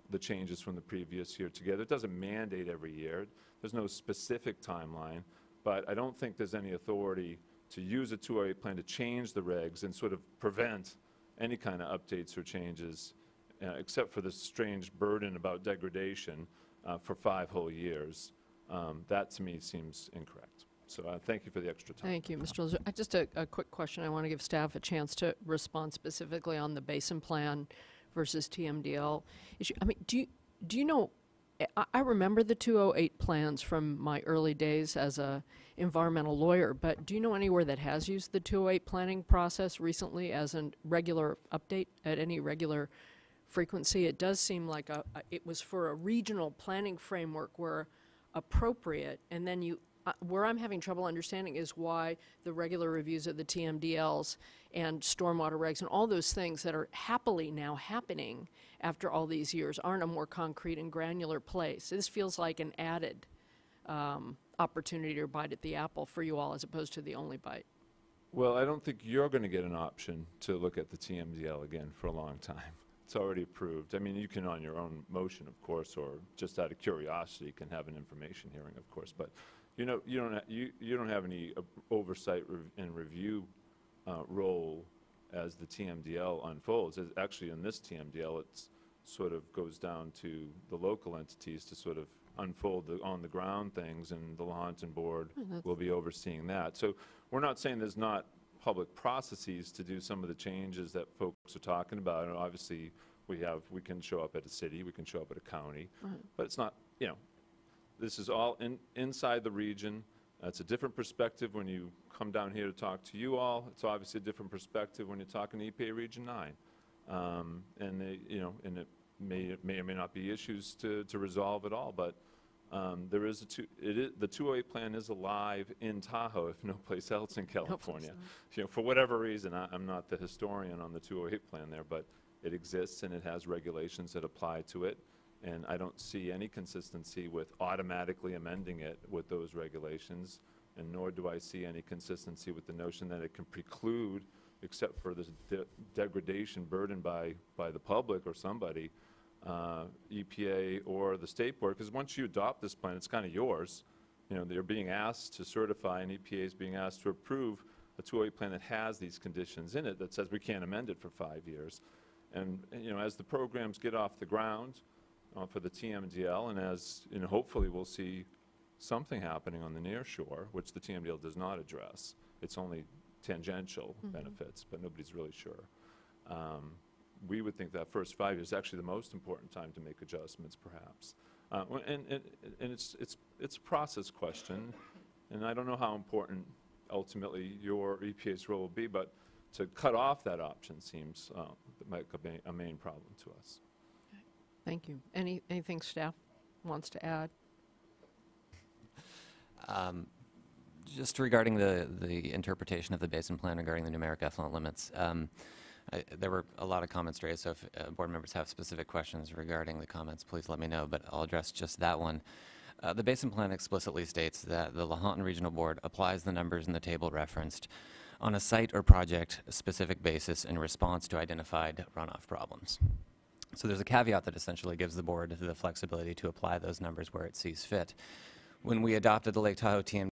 the changes from the previous year together. It doesn't mandate every year. There's no specific timeline, but I don't think there's any authority to use a 208 plan to change the regs and sort of prevent any kind of updates or changes, except for this strange burden about degradation for 5 whole years. That, to me, seems incorrect. So thank you for the extra time. Thank you, Mr. Lizer. Just a quick question. I want to give staff a chance to respond specifically on the basin plan versus TMDL issue. I mean, do you know I remember the 208 plans from my early days as a environmental lawyer, but do you know anywhere that has used the 208 planning process recently as a regular update at any regular frequency? It does seem like it was for a regional planning framework where appropriate, and then you, where I'm having trouble understanding is why the regular reviews of the TMDLs and stormwater regs and all those things that are happily now happening after all these years aren't a more concrete and granular place. This feels like an added opportunity or bite at the apple for you all as opposed to the only bite. Well, I don't think you're going to get an option to look at the TMDL again for a long time. It's already approved. I mean, you can on your own motion, of course, or just out of curiosity can have an information hearing, of course, but you know, you don't have any oversight and review role as the TMDL unfolds. Actually, in this TMDL, it sort of goes down to the local entities to sort of unfold the on-the-ground things, and the Lahontan Board will be overseeing that. So we're not saying there's not public processes to do some of the changes that folks are talking about. And obviously, we can show up at a city, we can show up at a county, but it's not, you know, this is all inside the region. It's a different perspective when you come down here to talk to you all. It's obviously a different perspective when you're talking to EPA Region 9. And it may or may not be issues to resolve at all, but there is the 208 plan is alive in Tahoe, if no place else in California. You know, for whatever reason, I'm not the historian on the 208 plan there, but it exists and it has regulations that apply to it. And I don't see any consistency with automatically amending it with those regulations, and nor do I see any consistency with the notion that it can preclude, except for this degradation burdened by the public or somebody, EPA or the state board, because once you adopt this plan, it's kind of yours. You know, they're being asked to certify, and EPA is being asked to approve a 208 plan that has these conditions in it that says we can't amend it for 5 years. And you know, as the programs get off the ground for the TMDL, and as you know, hopefully we'll see something happening on the near shore, which the TMDL does not address. It's only tangential benefits, but nobody's really sure. We would think that first 5 years is actually the most important time to make adjustments, perhaps. And it's a process question, and I don't know how important ultimately your EPA's role will be, but to cut off that option seems like a main problem to us. Thank you. Anything staff wants to add? Just regarding the interpretation of the basin plan regarding the numeric effluent limits, there were a lot of comments raised, so if board members have specific questions regarding the comments, please let me know, but I'll address just that one. The basin plan explicitly states that the Lahontan Regional Board applies the numbers in the table referenced on a site or project specific basis in response to identified runoff problems. So there's a caveat that essentially gives the board the flexibility to apply those numbers where it sees fit. When we adopted the Lake Tahoe TMDL